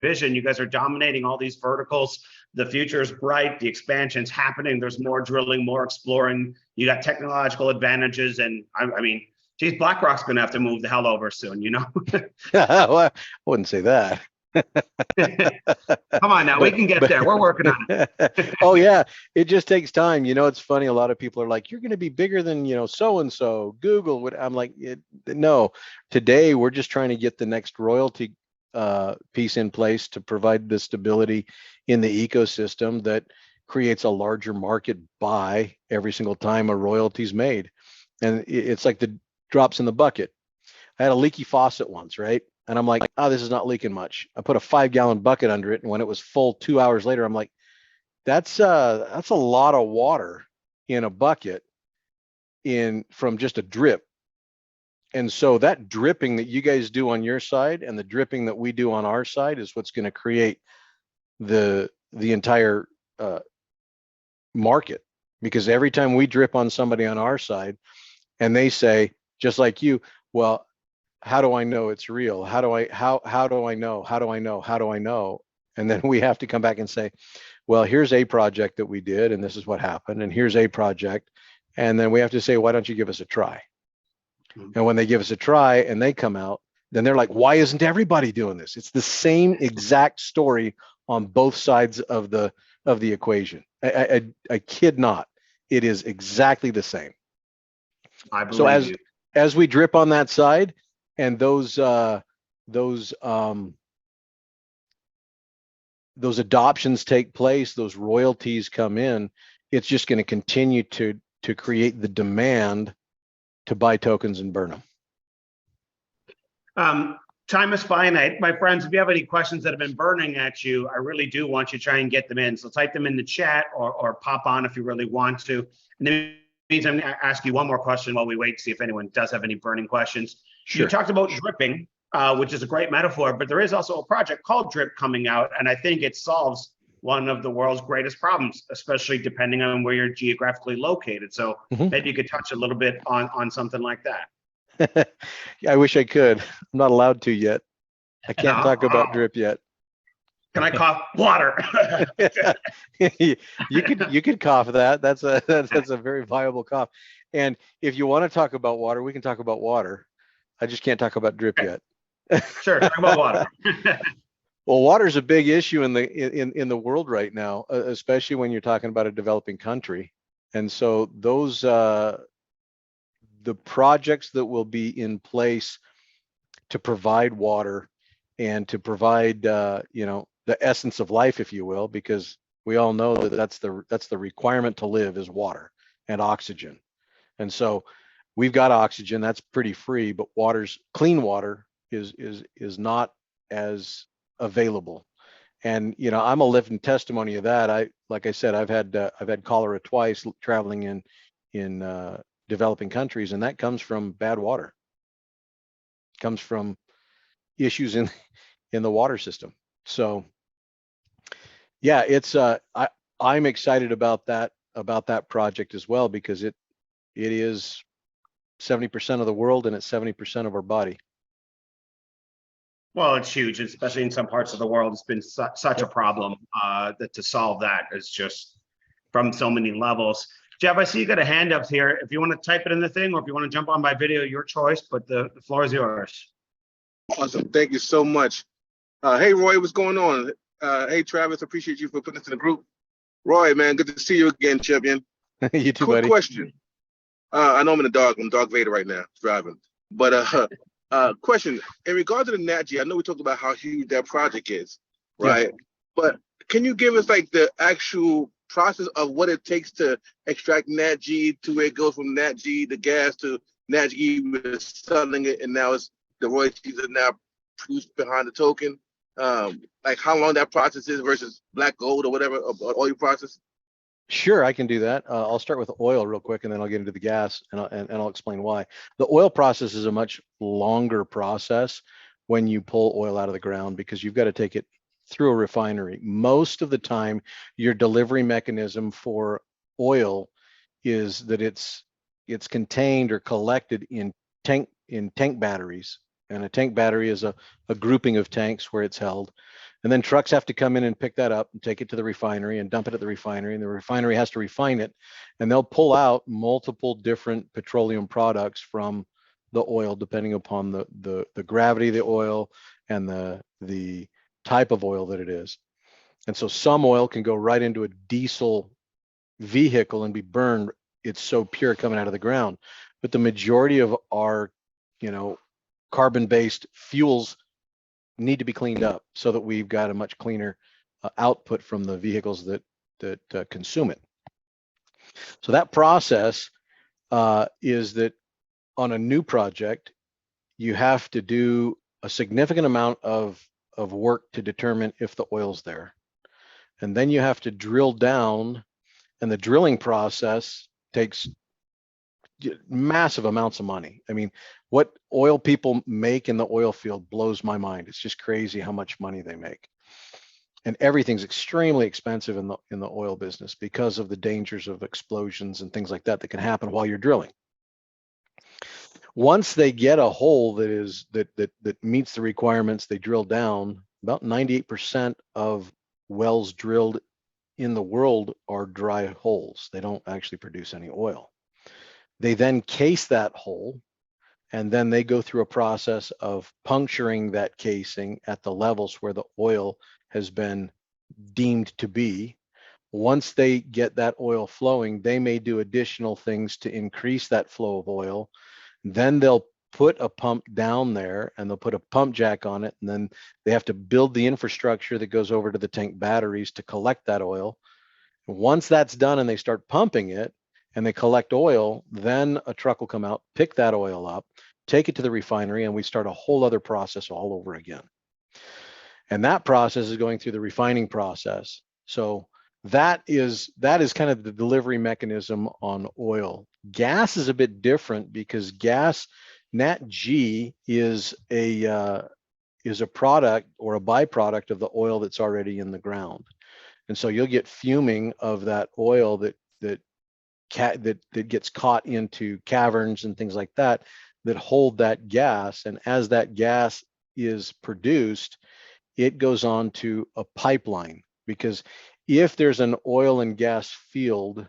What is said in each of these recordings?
vision. You guys are dominating all these verticals. The future is bright. The expansion's happening. There's more drilling, more exploring. You got technological advantages. And I mean, geez, BlackRock's going to have to move the hell over soon, you know? Well, I wouldn't say that. Come on now, we can get there. We're working on it. Oh yeah, it just takes time. You know, it's funny. A lot of people are like, "You're going to be bigger than, you know, so and so, Google." I'm like, no. Today, we're just trying to get the next royalty piece in place to provide the stability in the ecosystem that creates a larger market buy every single time a royalty's made. And it's like the drops in the bucket. I had a leaky faucet once, right? And I'm like, oh, this is not leaking much. I put a 5-gallon bucket under it, and when it was full 2 hours later, I'm like, that's a lot of water in a bucket from just a drip. And so that dripping that you guys do on your side and the dripping that we do on our side is what's going to create the entire market. Because every time we drip on somebody on our side and they say, just like you, well, how do I know it's real? How do I know? And then we have to come back and say, well, here's a project that we did, and this is what happened, and here's a project. And then we have to say, why don't you give us a try? And when they give us a try and they come out, then they're like, why isn't everybody doing this? It's the same exact story on both sides of the equation. I kid not. It is exactly the same. I believe you. As we drip on that side, and those adoptions take place, those royalties come in, it's just going to continue to create the demand to buy tokens and burn them. Time is finite. My friends, if you have any questions that have been burning at you, I really do want you to try and get them in. So type them in the chat or pop on if you really want to. And then means I'm going to ask you one more question while we wait to see if anyone does have any burning questions. Sure. You talked about dripping, which is a great metaphor, but there is also a project called DRIP coming out, and I think it solves one of the world's greatest problems, especially depending on where you're geographically located. So maybe you could touch a little bit on something like that. Yeah, I wish I could. I'm not allowed to yet. I can't talk about DRIP yet. Can I cough water? You could cough that. That's a very viable cough. And if you want to talk about water, we can talk about water. I just can't talk about DRIP yet. Sure, talk about water. Well, water is a big issue in the world right now, especially when you're talking about a developing country. And so those the projects that will be in place to provide water and to provide the essence of life, if you will, because we all know that that's the requirement to live is water and oxygen. And so we've got oxygen, that's pretty free, but clean water is not as available. And I'm a living testimony of that. Like I said, I've had cholera twice traveling in developing countries, and that comes from bad water. It comes from issues in the water system. So yeah, it's I'm excited about that project as well, because it is 70% of the world and it's 70% of our body. Well, it's huge, especially in some parts of the world. It's been such a problem that to solve that is just from so many levels. Jeff, I see you got a hand up here. If you want to type it in the thing, or if you want to jump on by video, your choice, but the floor is yours. Awesome. Thank you so much. Hey, Roy, what's going on? Hey, Travis, appreciate you for putting this in the group. Roy, man, good to see you again, champion. You too, Quick buddy. question. I know I'm Dark Vader right now, driving. But question, in regard to the NatG, I know we talked about how huge that project is, right? Yeah. But can you give us like the actual process of what it takes to extract NatG to where it goes from NatG, the gas, to NatG, we're selling it, and now it's the royalties are now produced behind the token? Like how long that process is versus black gold or whatever, or oil process? Sure, I can do that. I'll start with oil real quick, and then I'll get into the gas, and I'll explain why. The oil process is a much longer process when you pull oil out of the ground, because you've got to take it through a refinery. Most of the time, your delivery mechanism for oil is that it's contained or collected in tank batteries, and a tank battery is a grouping of tanks where it's held. And then trucks have to come in and pick that up and take it to the refinery and dump it at the refinery, and the refinery has to refine it, and they'll pull out multiple different petroleum products from the oil, depending upon the gravity of the oil and the type of oil that it is. And so some oil can go right into a diesel vehicle and be burned. It's so pure coming out of the ground. But the majority of our, carbon-based fuels need to be cleaned up so that we've got a much cleaner output from the vehicles that consume it. So that process is that on a new project, you have to do a significant amount of work to determine if the oil's there. And then you have to drill down, and the drilling process takes massive amounts of money. I mean, what oil people make in the oil field blows my mind. It's just crazy how much money they make. And everything's extremely expensive in the oil business because of the dangers of explosions and things like that that can happen while you're drilling. Once they get a hole that meets the requirements, they drill down. About 98% of wells drilled in the world are dry holes. They don't actually produce any oil. They then case that hole, and then they go through a process of puncturing that casing at the levels where the oil has been deemed to be. Once they get that oil flowing, they may do additional things to increase that flow of oil. Then they'll put a pump down there, and they'll put a pump jack on it, and then they have to build the infrastructure that goes over to the tank batteries to collect that oil. Once that's done and they start pumping it and they collect oil, then a truck will come out, pick that oil up, take it to the refinery, and we start a whole other process all over again. And that process is going through the refining process. So that is kind of the delivery mechanism on oil. Gas is a bit different because gas, Nat G, is a product or a byproduct of the oil that's already in the ground. And so you'll get fuming of that oil that gets caught into caverns and things like that hold that gas. And as that gas is produced, it goes on to a pipeline, because if there's an oil and gas field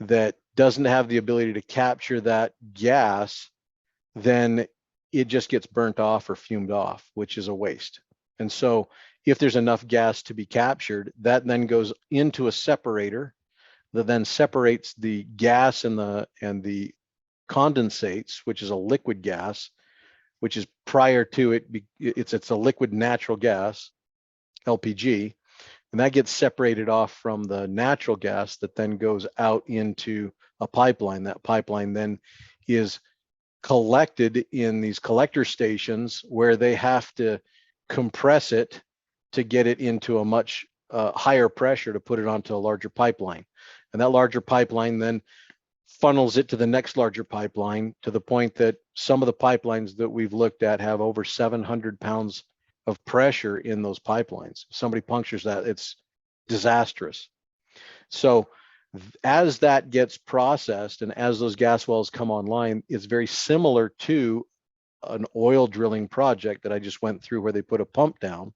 that doesn't have the ability to capture that gas, then it just gets burnt off or fumed off, which is a waste. And so if there's enough gas to be captured, that then goes into a separator that then separates the gas and the condensates, which is a liquid gas, which is prior to it, it's a liquid natural gas, LPG, and that gets separated off from the natural gas that then goes out into a pipeline. That pipeline then is collected in these collector stations where they have to compress it to get it into a much higher pressure to put it onto a larger pipeline. And that larger pipeline then funnels it to the next larger pipeline, to the point that some of the pipelines that we've looked at have over 700 pounds of pressure in those pipelines. If somebody punctures that, it's disastrous. So as that gets processed and as those gas wells come online, it's very similar to an oil drilling project that I just went through, where they put a pump down,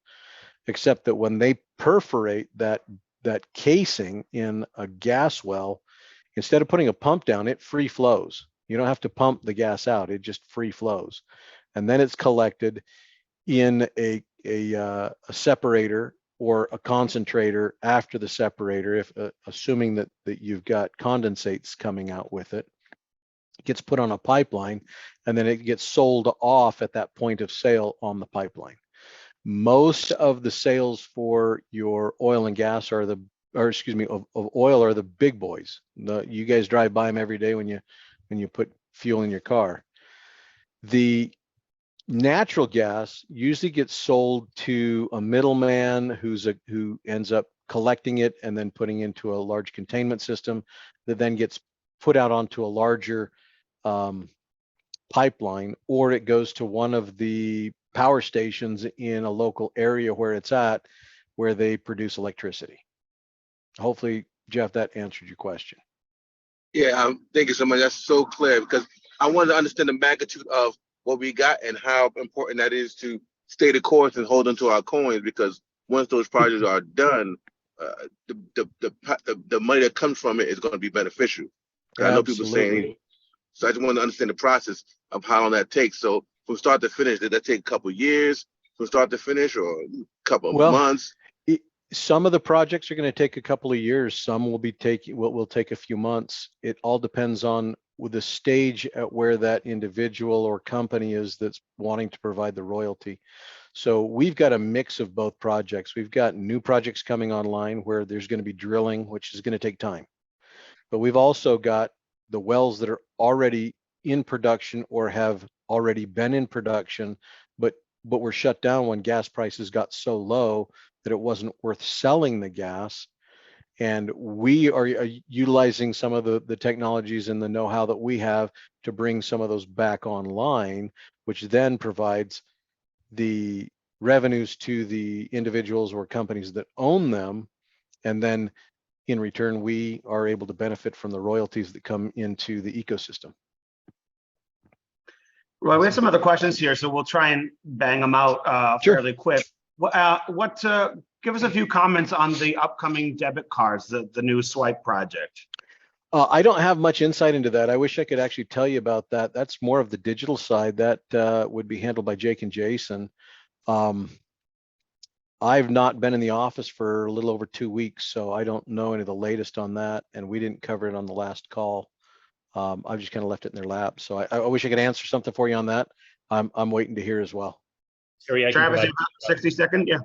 except that when they perforate that casing in a gas well, instead of putting a pump down, it free flows. You don't have to pump the gas out, it just free flows. And then it's collected in a separator or a concentrator after the separator, if assuming that you've got condensates coming out with it. It gets put on a pipeline, and then it gets sold off at that point of sale on the pipeline. Most of the sales for your oil and gas of oil are the big boys. You guys drive by them every day when you put fuel in your car. The natural gas usually gets sold to a middleman who ends up collecting it and then putting into a large containment system that then gets put out onto a larger pipeline, or it goes to one of the power stations in a local area where it's at, where they produce electricity. Hopefully, Jeff, that answered your question. Yeah, thank you so much. That's so clear, because I wanted to understand the magnitude of what we got and how important that is to stay the course and hold onto our coins, because once those projects are done, the money that comes from it is going to be beneficial. I know people saying, so I just want to understand the process of how long that takes. So from start to finish, did that take a couple of years from start to finish, or a couple of months? Some of the projects are going to take a couple of years. Some will take a few months. It all depends on the stage at where that individual or company is that's wanting to provide the royalty. So we've got a mix of both projects. We've got new projects coming online where there's going to be drilling, which is going to take time. But we've also got the wells that are already in production or have already been in production, but were shut down when gas prices got so low that it wasn't worth selling the gas. And we are utilizing some of the technologies and the know-how that we have to bring some of those back online, which then provides the revenues to the individuals or companies that own them. And then in return, we are able to benefit from the royalties that come into the ecosystem. Well, we have some other questions here, so we'll try and bang them out fairly quick. Give us a few comments on the upcoming debit cards, the new swipe project. I don't have much insight into that. I wish I could actually tell you about that. That's more of the digital side. That would be handled by Jake and Jason. I've not been in the office for a little over 2 weeks, so I don't know any of the latest on that, and we didn't cover it on the last call. I've just kind of left it in their lap. So I wish I could answer something for you on that. I'm waiting to hear as well. Travis, 60-second, yeah.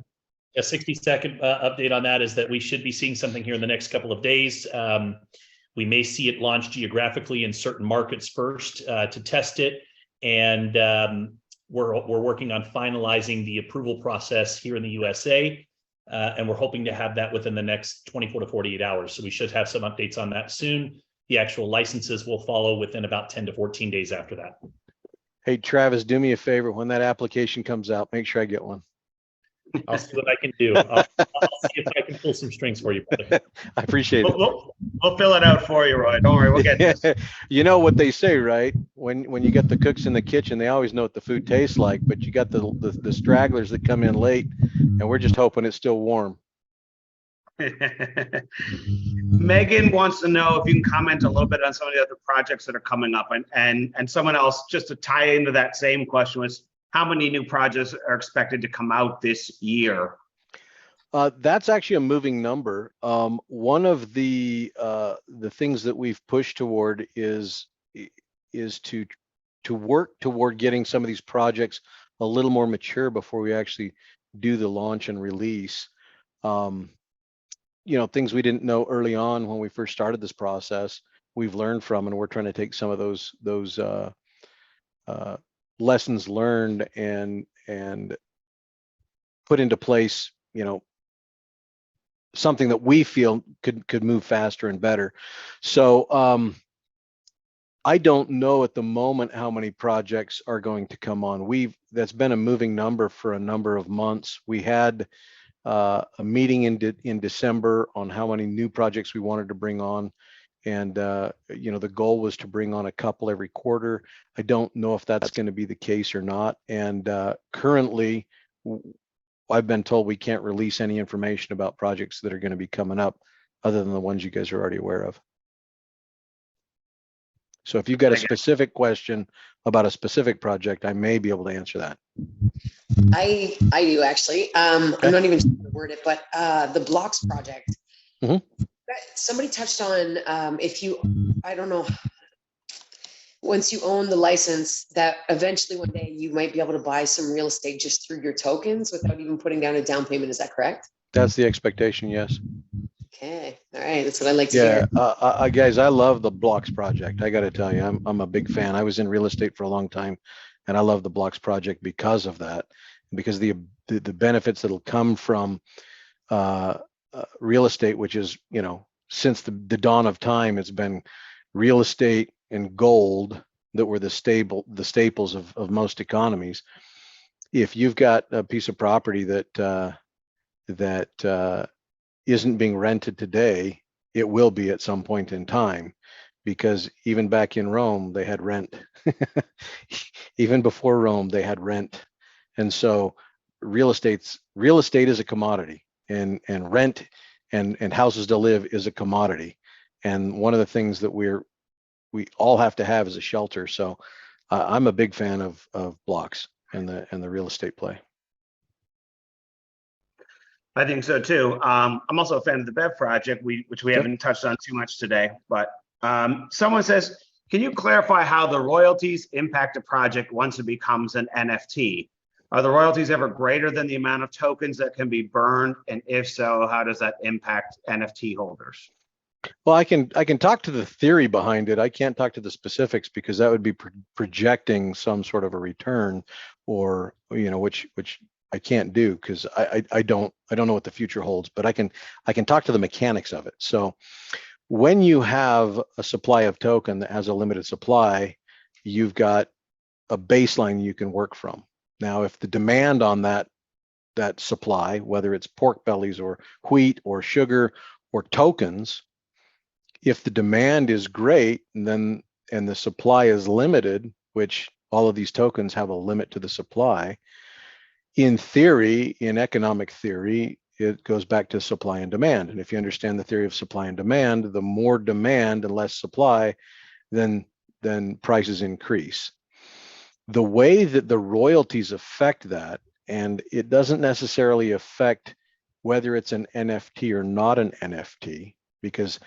A 60-second update on that is that we should be seeing something here in the next couple of days. We may see it launch geographically in certain markets first to test it. And we're working on finalizing the approval process here in the USA. And we're hoping to have that within the next 24 to 48 hours. So we should have some updates on that soon. The actual licenses will follow within about 10 to 14 days after that. Hey, Travis, do me a favor. When that application comes out, make sure I get one. I'll see what I can do. I'll see if I can pull some strings for you, brother. I appreciate it. We'll fill it out for you, Roy. Don't worry, we'll get this. You know what they say, right? When you get the cooks in the kitchen, they always know what the food tastes like, but you got the stragglers that come in late, and we're just hoping it's still warm. Megan wants to know if you can comment a little bit on some of the other projects that are coming up, and someone else, just to tie into that same question, was how many new projects are expected to come out this year? That's actually a moving number. One of the things that we've pushed toward is to work toward getting some of these projects a little more mature before we actually do the launch and release. You know, things we didn't know early on when we first started this process, we've learned from, and we're trying to take some of those lessons learned and put into place, you know, something that we feel could move faster and better. So I don't know at the moment how many projects are going to come on. That's been a moving number for a number of months. We had a meeting in December on how many new projects we wanted to bring on. And, you know, the goal was to bring on a couple every quarter. I don't know if that's going to be the case or not. And currently, I've been told we can't release any information about projects that are going to be coming up other than the ones you guys are already aware of. So if you've got a specific question about a specific project, I may be able to answer that. I do actually. I'm not even sure how to word it, but the blocks project. Mm-hmm. Somebody touched on I don't know, once you own the license, that eventually one day you might be able to buy some real estate just through your tokens without even putting down a down payment. Is that correct? That's the expectation, yes. Okay, all right, that's what I like to hear. Guys, I love the blocks project. I got to tell you, I'm a big fan. I was in real estate for a long time, and I love the blocks project because of that, because the benefits that'll come from real estate, which is, you know, since the dawn of time, it's been real estate and gold that were the staples of most economies. If you've got a piece of property that isn't being rented today, it will be at some point in time, because even back in Rome, they had rent. Even before Rome, they had rent. And so real estate is a commodity, and rent and houses to live is a commodity. And one of the things that we all have to have is a shelter. So I'm a big fan of blocks and the real estate play. I think so too. I'm also a fan of the D.E.B.T project, which we haven't touched on too much today. But someone says, can you clarify how the royalties impact a project once it becomes an NFT? Are the royalties ever greater than the amount of tokens that can be burned? And if so, how does that impact NFT holders? Well, I can talk to the theory behind it. I can't talk to the specifics because that would be projecting some sort of a return, or which I can't do because I don't know what the future holds. But I can talk to the mechanics of it. So when you have a supply of token that has a limited supply, you've got a baseline you can work from. Now, if the demand on that supply, whether it's pork bellies or wheat or sugar or tokens, if the demand is great, and the supply is limited, which all of these tokens have a limit to the supply, in theory, in economic theory, it goes back to supply and demand. And if you understand the theory of supply and demand, the more demand and less supply, then prices increase. The way that the royalties affect that, and it doesn't necessarily affect whether it's an NFT or not an NFT, because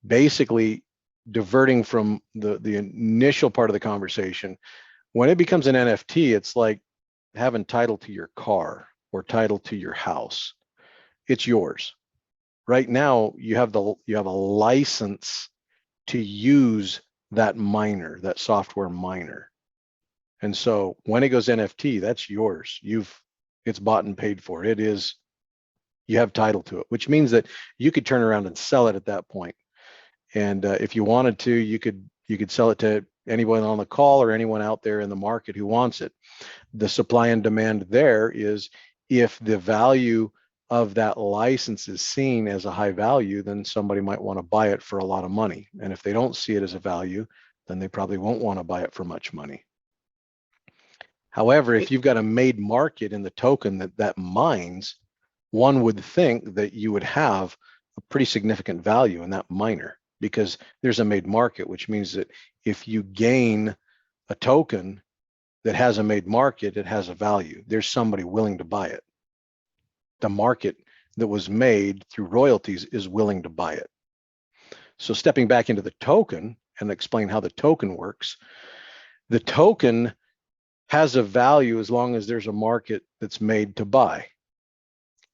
basically, diverting from the initial part of the conversation, when it becomes an NFT, it's like having title to your car or title to your house. It's yours. Right now, you have a license to use that miner, that software miner. And so when it goes NFT, that's yours. It's bought and paid for. It is, you have title to it, which means that you could turn around and sell it at that point. And if you wanted to, you could sell it to anyone on the call or anyone out there in the market who wants it. The supply and demand there is, if the value of that license is seen as a high value, then somebody might want to buy it for a lot of money. And if they don't see it as a value, then they probably won't want to buy it for much money. However, if you've got a made market in the token that mines, one would think that you would have a pretty significant value in that miner, because there's a made market, which means that if you gain a token that has a made market, it has a value. There's somebody willing to buy it. The market that was made through royalties is willing to buy it. So stepping back into the token and explain how the token works, the token has a value as long as there's a market that's made to buy.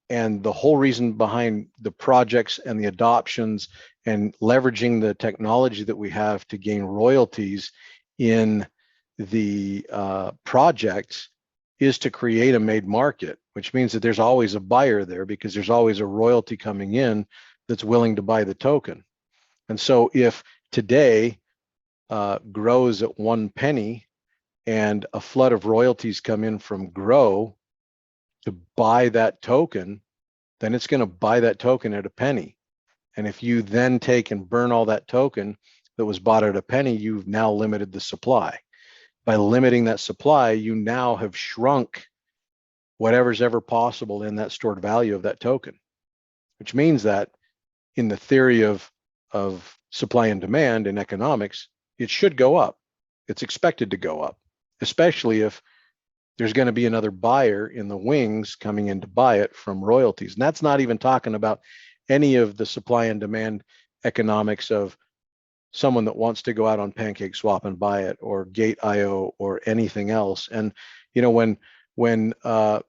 And the whole reason behind the projects and the adoptions and leveraging the technology that we have to gain royalties in the projects is to create a made market, which means that there's always a buyer there, because there's always a royalty coming in that's willing to buy the token. And so if today grows at 1 penny and a flood of royalties come in from Grow to buy that token, then it's going to buy that token at 1 penny. And if you then take and burn all that token that was bought at 1 penny, you've now limited the supply. By limiting that supply, you now have shrunk whatever's ever possible in that stored value of that token, which means that in the theory of supply and demand in economics, it should go up. It's expected to go up, especially if there's going to be another buyer in the wings coming in to buy it from royalties. And that's not even talking about any of the supply and demand economics of someone that wants to go out on PancakeSwap and buy it, or Gate.io or anything else. And when the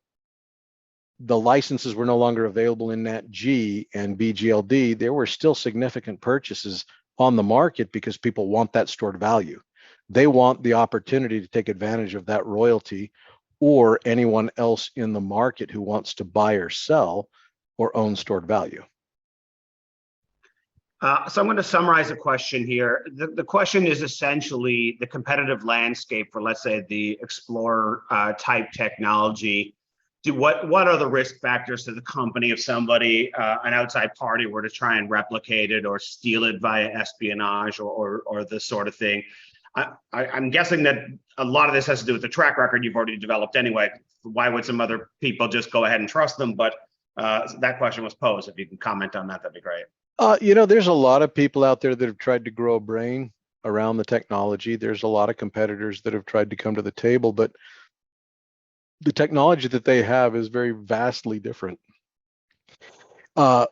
licenses were no longer available in NatG and BGLD, there were still significant purchases on the market because people want that stored value. They want the opportunity to take advantage of that royalty, or anyone else in the market who wants to buy or sell or own stored value. So I'm going to summarize the question here. The question is essentially the competitive landscape for, let's say, the Explorer type technology. What are the risk factors to the company if somebody, an outside party, were to try and replicate it or steal it via espionage or this sort of thing? I'm guessing that a lot of this has to do with the track record you've already developed anyway. why would some other people just go ahead and trust them? But that question was posed. If you can comment on that, that'd be great. There's a lot of people out there that have tried to grow a brain around the technology. There's a lot of competitors that have tried to come to the table, but the technology that they have is very vastly different.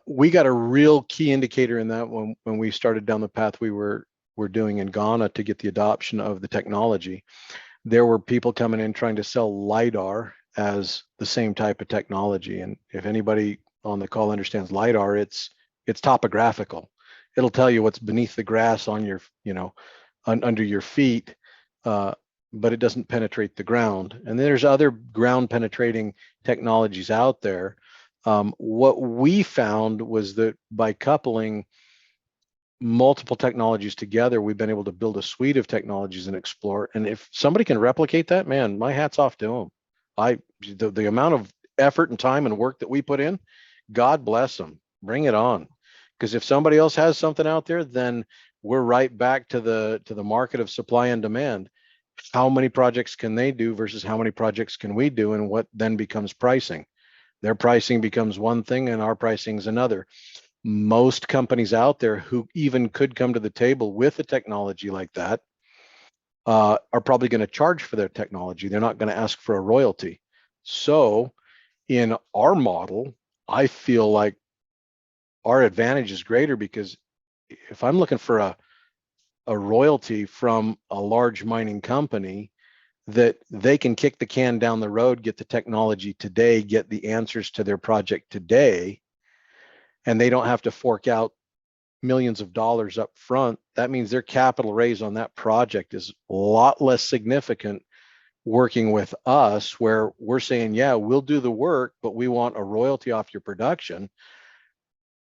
We got a real key indicator in that when we started down the path we're doing in Ghana to get the adoption of the technology. There were people coming in trying to sell LiDAR as the same type of technology. And if anybody on the call understands LiDAR, it's topographical. It'll tell you what's beneath the grass on your, under your feet, but it doesn't penetrate the ground. And there's other ground penetrating technologies out there. What we found was that by coupling multiple technologies together, we've been able to build a suite of technologies and explore. And if somebody can replicate that, man, my hat's off to them. The amount of effort and time and work that we put in, God bless them. Bring it on. Because if somebody else has something out there, then we're right back to the market of supply and demand. How many projects can they do versus how many projects can we do, and what then becomes pricing? Their pricing becomes one thing and our pricing is another. Most companies out there who even could come to the table with a technology like that are probably going to charge for their technology. They're not going to ask for a royalty. So in our model, I feel like our advantage is greater, because if I'm looking for a royalty from a large mining company, that they can kick the can down the road, get the technology today, get the answers to their project today, and they don't have to fork out millions of dollars up front. That means their capital raise on that project is a lot less significant working with us, where we're saying, yeah, we'll do the work, but we want a royalty off your production.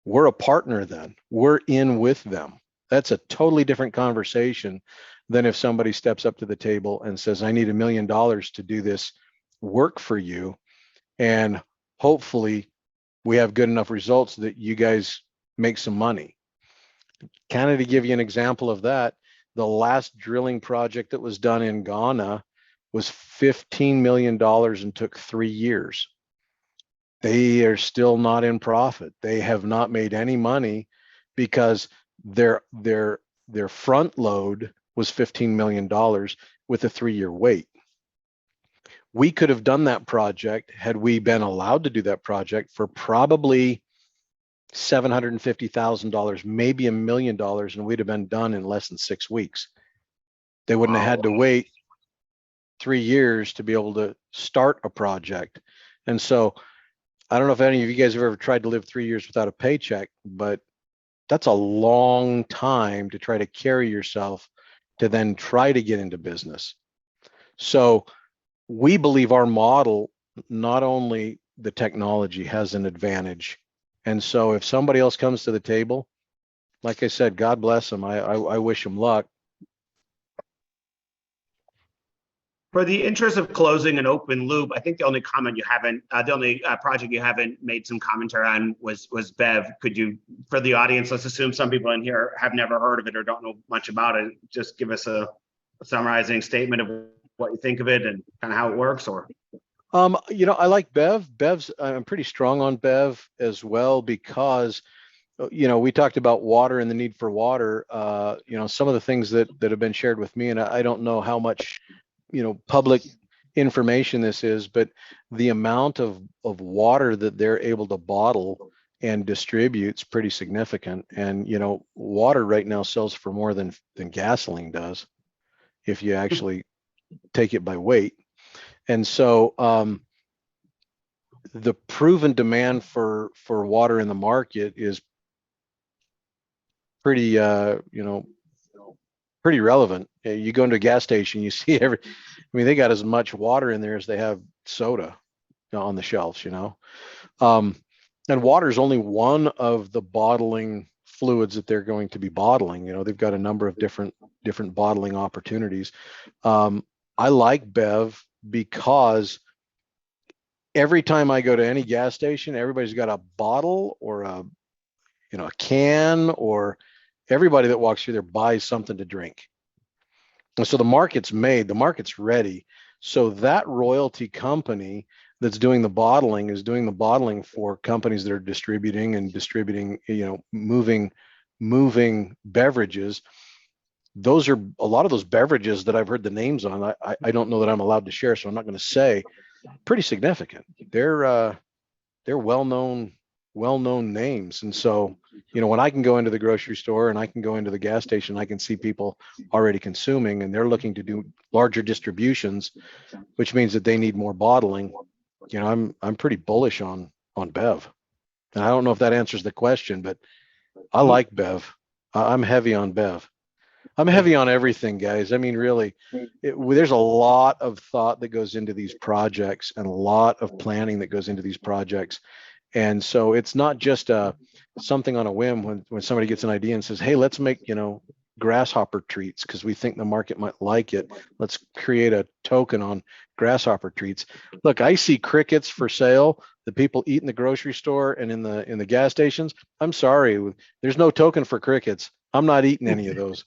We're a partner then. We're in with them. That's a totally different conversation than if somebody steps up to the table and says, I need $1 million to do this work for you. And hopefully we have good enough results that you guys make some money. Kind of to give you an example of that, the last drilling project that was done in Ghana was $15 million and took 3 years. They are still not in profit. They have not made any money because their front load was $15 million with a 3-year wait. We could have done that project had we been allowed to do that project for probably $750,000, maybe $1 million, and we'd have been done in less than 6 weeks. They wouldn't have had to wait 3 years to be able to start a project. And so I don't know if any of you guys have ever tried to live 3 years without a paycheck, but that's a long time to try to carry yourself to then try to get into business. So we believe our model, not only the technology has an advantage. And so if somebody else comes to the table, like I said, God bless them. I wish them luck. For the interest of closing an open loop, I think the only comment you haven't, the only project you haven't made some commentary on was BEV. Could you, for the audience, let's assume some people in here have never heard of it or don't know much about it, just give us a summarizing statement of what you think of it and kind of how it works? Or I like BEV. I'm pretty strong on BEV as well, because we talked about water and the need for water. Some of the things that have been shared with me, and I don't know how much public information this is, but the amount of water that they're able to bottle and distribute is pretty significant. And water right now sells for more than gasoline does if you actually take it by weight. And so the proven demand for water in the market is pretty pretty relevant. You go into a gas station, you see they got as much water in there as they have soda on the shelves, and water is only one of the bottling fluids that they're going to be bottling. They've got a number of different bottling opportunities. I like BEV because every time I go to any gas station, everybody's got a bottle or a can, or everybody that walks through there buys something to drink. And so the market's ready. So that royalty company that's doing the bottling is doing the bottling for companies that are distributing, moving beverages. Those are a lot of those beverages that I've heard the names on. I don't know that I'm allowed to share, so I'm not going to say. Pretty significant. They're well-known names. And so, when I can go into the grocery store and I can go into the gas station, I can see people already consuming, and they're looking to do larger distributions, which means that they need more bottling. I'm pretty bullish on Bev. And I don't know if that answers the question, but I like Bev. I'm heavy on Bev. I'm heavy on everything, guys. I mean, really, there's a lot of thought that goes into these projects and a lot of planning that goes into these projects. And so it's not just something on a whim when somebody gets an idea and says, hey, let's make, grasshopper treats because we think the market might like it. Let's create a token on grasshopper treats. Look, I see crickets for sale that people eat in the grocery store and in the gas stations. I'm sorry, there's no token for crickets. I'm not eating any of those.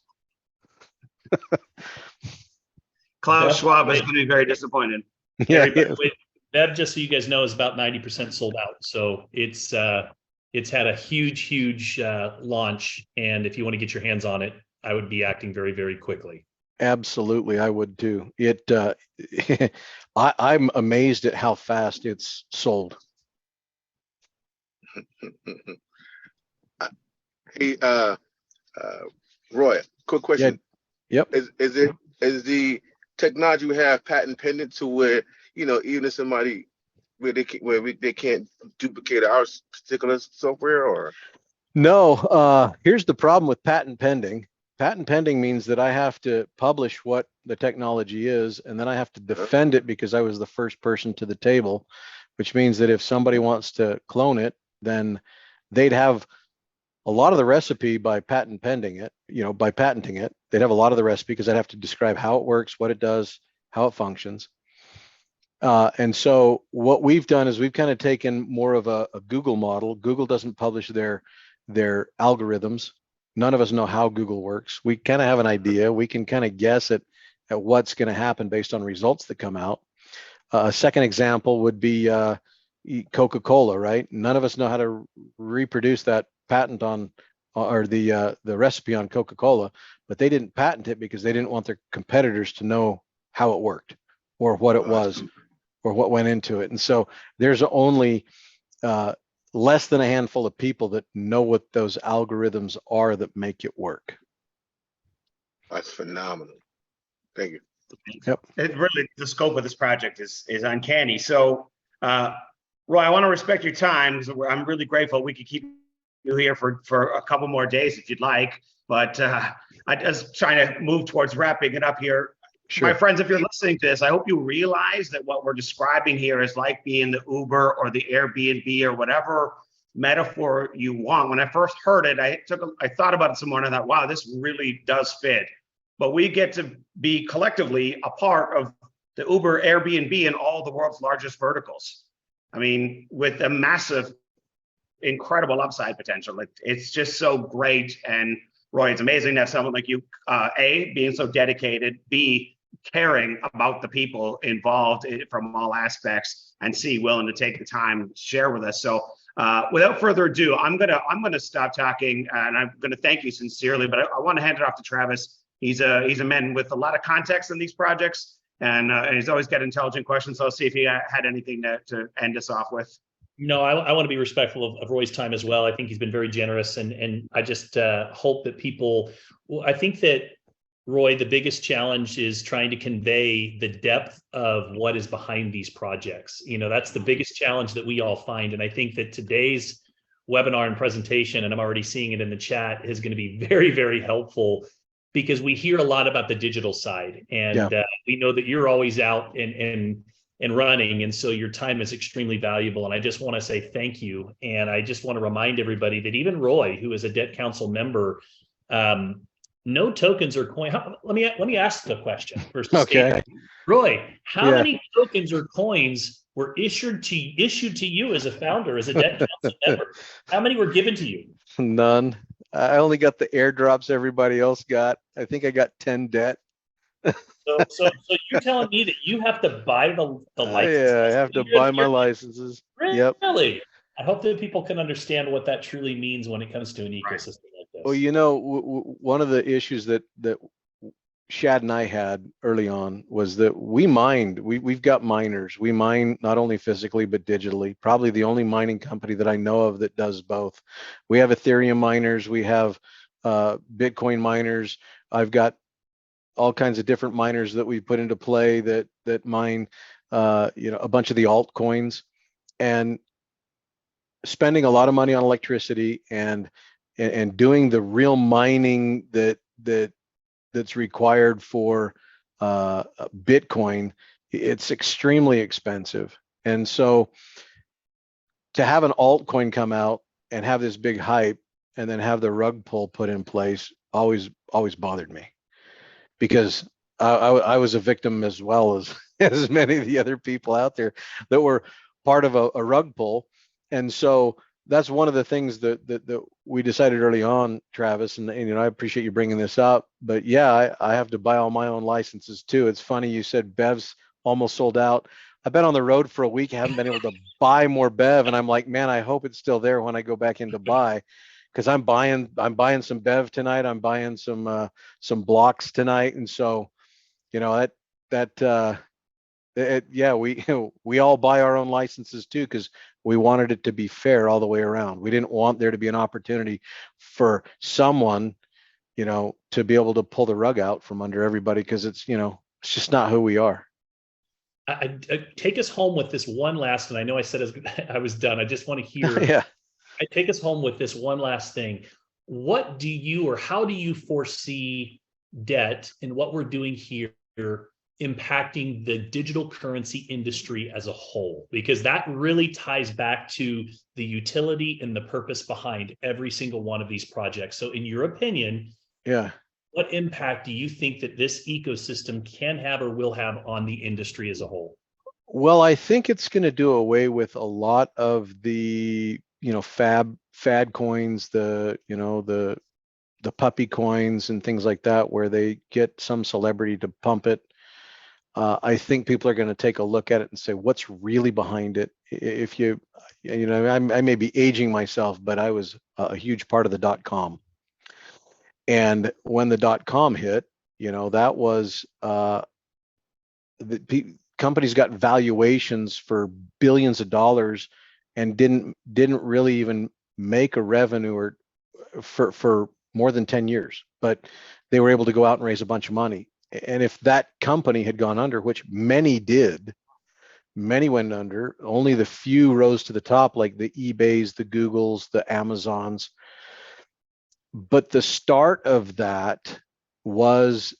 Klaus Schwab is going to be very disappointed. Yeah. Bev, just so you guys know, is about 90% sold out. So it's had a huge launch. And if you want to get your hands on it, I would be acting very, very quickly. Absolutely, I would too. I'm amazed at how fast it's sold. Hey, Roy, quick question. Yeah. Yep. Is the technology we have patent pending to where, even if somebody they can't duplicate our particular software, or? No, here's the problem with patent pending. Patent pending means that I have to publish what the technology is, and then I have to defend it because I was the first person to the table, which means that if somebody wants to clone it, then they'd have a lot of the recipe by patent pending it, by patenting it. They'd have a lot of the recipe because I'd have to describe how it works, what it does, how it functions. And so what we've done is we've kind of taken more of a Google model. Google doesn't publish their algorithms. None of us know how Google works. We kind of have an idea. We can kind of guess at what's going to happen based on results that come out. A second example would be Coca-Cola, right? None of us know how to reproduce that patent on or the recipe on Coca-Cola, but they didn't patent it because they didn't want their competitors to know how it worked or what it was or what went into it. And so there's only less than a handful of people that know what those algorithms are that make it work. That's phenomenal. Thank you. Yep. It really, the scope of this project is uncanny. So, Roy, I want to respect your time because I'm really grateful. We could keep you here for a couple more days if you'd like, but I was trying to move towards wrapping it up here. Sure. My friends, if you're listening to this, I hope you realize that what we're describing here is like being the Uber or the Airbnb or whatever metaphor you want. When I first heard it, I thought about it some more and I thought, wow, this really does fit. But we get to be collectively a part of the Uber, Airbnb, and all the world's largest verticals. I mean, with a massive, incredible upside potential. It's just so great. And Roy, it's amazing to have someone like you, A, being so dedicated, B, caring about the people involved from all aspects, and C, willing to take the time to share with us. So without further ado, I'm gonna stop talking, and I'm gonna thank you sincerely, but I want to hand it off to Travis. He's a man with a lot of context in these projects, and he's always got intelligent questions. So I'll see if he had anything to end us off with. No, I want to be respectful of Roy's time as well. I think he's been very generous, and I just hope that people. Well, I think that, Roy, the biggest challenge is trying to convey the depth of what is behind these projects. That's the biggest challenge that we all find, and I think that today's webinar and presentation, and I'm already seeing it in the chat, is going to be very, very helpful. Because we hear a lot about the digital side, and we know that you're always out and running, and so your time is extremely valuable. And I just want to say thank you. And I just want to remind everybody that even Roy, who is a Debt Council member, no tokens or coin. Let me ask the question first. Okay, Roy, how many tokens or coins were issued to you as a founder, as a Debt Council member? How many were given to you? None. I only got the airdrops everybody else got. I think I got 10 debt. So you're telling me that you have to buy the license? Yeah, I have to buy my licenses. Yep. Really? I hope that people can understand what that truly means when it comes to an ecosystem like Well, this. one of the issues that Shad and I had early on was that we've got miners. We mine not only physically but digitally. Probably the only mining company that I know of that does both. We have Ethereum miners, we have Bitcoin miners. I've got all kinds of different miners that we put into play that mine a bunch of the altcoins, and spending a lot of money on electricity and doing the real mining that's required for Bitcoin, it's extremely expensive. And so to have an altcoin come out and have this big hype and then have the rug pull put in place always bothered me, because I was a victim as well as as many of the other people out there that were part of a rug pull. And so that's one of the things that we decided early on, Travis, and I appreciate you bringing this up. But yeah, I have to buy all my own licenses too. It's funny you said Bev's almost sold out. I've been on the road for a week. I haven't been able to buy more Bev, and I'm like, man, I hope it's still there when I go back in to buy, because I'm buying some Bev tonight. I'm buying some blocks tonight, and so yeah, we all buy our own licenses too, because we wanted it to be fair all the way around. We didn't want there to be an opportunity for someone, to be able to pull the rug out from under everybody, because it's just not who we are. I take us home with this one last, and I know I said I was done. I just want to hear. Yeah. I take us home with this one last thing. What do you, or how do you foresee debt and what we're doing here impacting the digital currency industry as a whole? Because that really ties back to the utility and the purpose behind every single one of these projects. So in your opinion, yeah, what impact do you think that this ecosystem can have or will have on the industry as a whole? Well, I think it's going to do away with a lot of the fad coins, the puppy coins and things like that, where they get some celebrity to pump it. I think people are going to take a look at it and say, what's really behind it? If I may be aging myself, but I was a huge part of the .com. And when the .com hit, that was companies got valuations for billions of dollars and didn't really even make a revenue or for more than 10 years, but they were able to go out and raise a bunch of money. And if that company had gone under, which many did, many went under, only the few rose to the top, like the eBays, the Googles, the Amazons. But the start of that was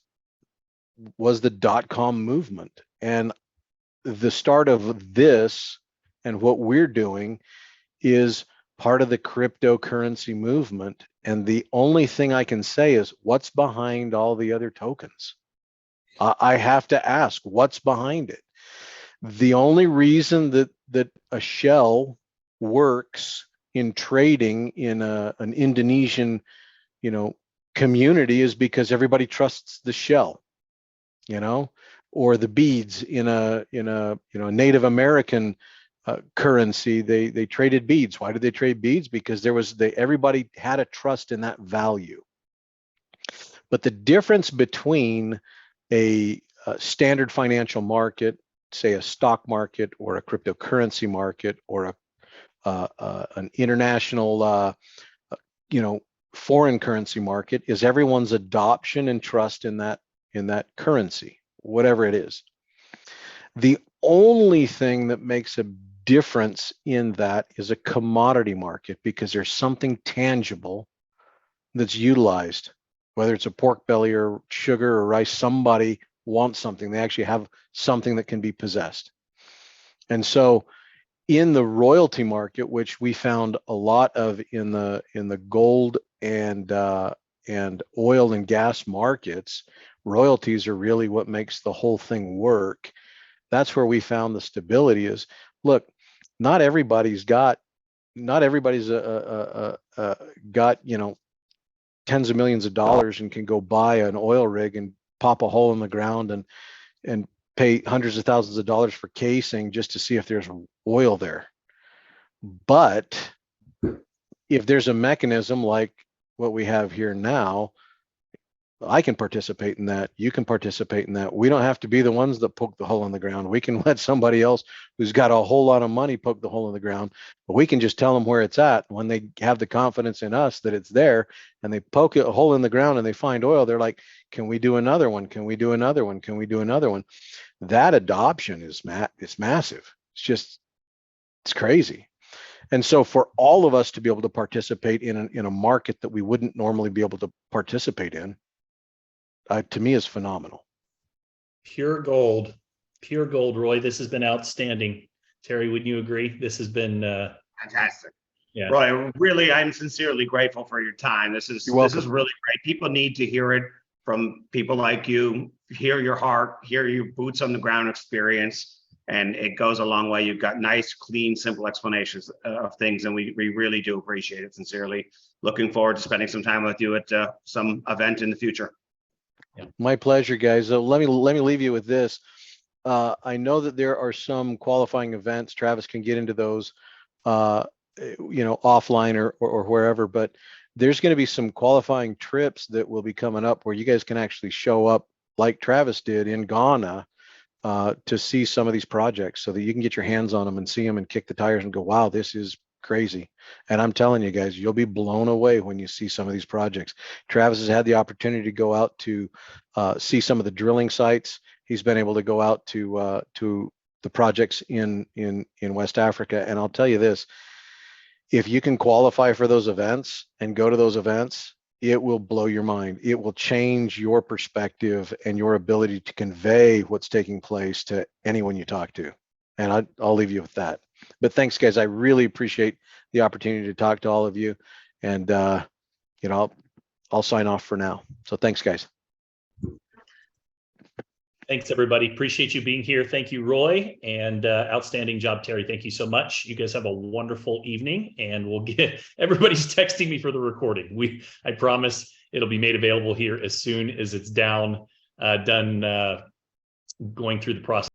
the .com movement. And the start of this and what we're doing is part of the cryptocurrency movement. And the only thing I can say is, what's behind all the other tokens? I have to ask, what's behind it? The only reason that a shell works in trading in an Indonesian, community is because everybody trusts the shell, or the beads in a Native American currency. They traded beads. Why did they trade beads? Because everybody had a trust in that value. But the difference between a standard financial market, say a stock market or a cryptocurrency market or an international foreign currency market, is everyone's adoption and trust in that currency, whatever it is. The only thing that makes a difference in that is a commodity market, because there's something tangible that's utilized, whether it's a pork belly or sugar or rice. Somebody wants something. They actually have something that can be possessed. And so in the royalty market, which we found a lot of in the gold and oil and gas markets, royalties are really what makes the whole thing work. That's where we found the stability is. Look, not everybody's got tens of millions of dollars and can go buy an oil rig and pop a hole in the ground and pay hundreds of thousands of dollars for casing just to see if there's oil there. But if there's a mechanism like what we have here now, I can participate in that. You can participate in that. We don't have to be the ones that poke the hole in the ground. We can let somebody else who's got a whole lot of money poke the hole in the ground, but we can just tell them where it's at. When they have the confidence in us that it's there and they poke a hole in the ground and they find oil, they're like, can we do another one? Can we do another one? Can we do another one? That adoption is it's massive. It's crazy. And so for all of us to be able to participate in a market that we wouldn't normally be able to participate in, to me is phenomenal. Pure gold, Roy. This has been outstanding. Terry, wouldn't you agree? This has been fantastic. Yeah, Roy, really, I'm sincerely grateful for your time. This is really great. People need to hear it from people like you. Hear your heart, hear your boots on the ground experience, and it goes a long way. You've got nice, clean, simple explanations of things, and we really do appreciate it sincerely. Looking forward to spending some time with you at some event in the future. Yeah. My pleasure, guys. Let me leave you with this. I know that there are some qualifying events. Travis can get into those, offline or wherever, but there's going to be some qualifying trips that will be coming up where you guys can actually show up like Travis did in Ghana to see some of these projects so that you can get your hands on them and see them and kick the tires and go, wow, this is crazy. And I'm telling you guys, you'll be blown away when you see some of these projects. Travis has had the opportunity to go out to see some of the drilling sites. He's been able to go out to the projects in West Africa. And I'll tell you this, if you can qualify for those events and go to those events, it will blow your mind. It will change your perspective and your ability to convey what's taking place to anyone you talk to. And I'll leave you with that. But thanks, guys. I really appreciate the opportunity to talk to all of you. And, I'll sign off for now. So thanks, guys. thanks everybody. Appreciate you being here. Thank you, Roy, and outstanding job, Terry. Thank you so much. You guys have a wonderful evening, and we'll get everybody's texting me for the recording. I promise it'll be made available here as soon as it's done going through the process.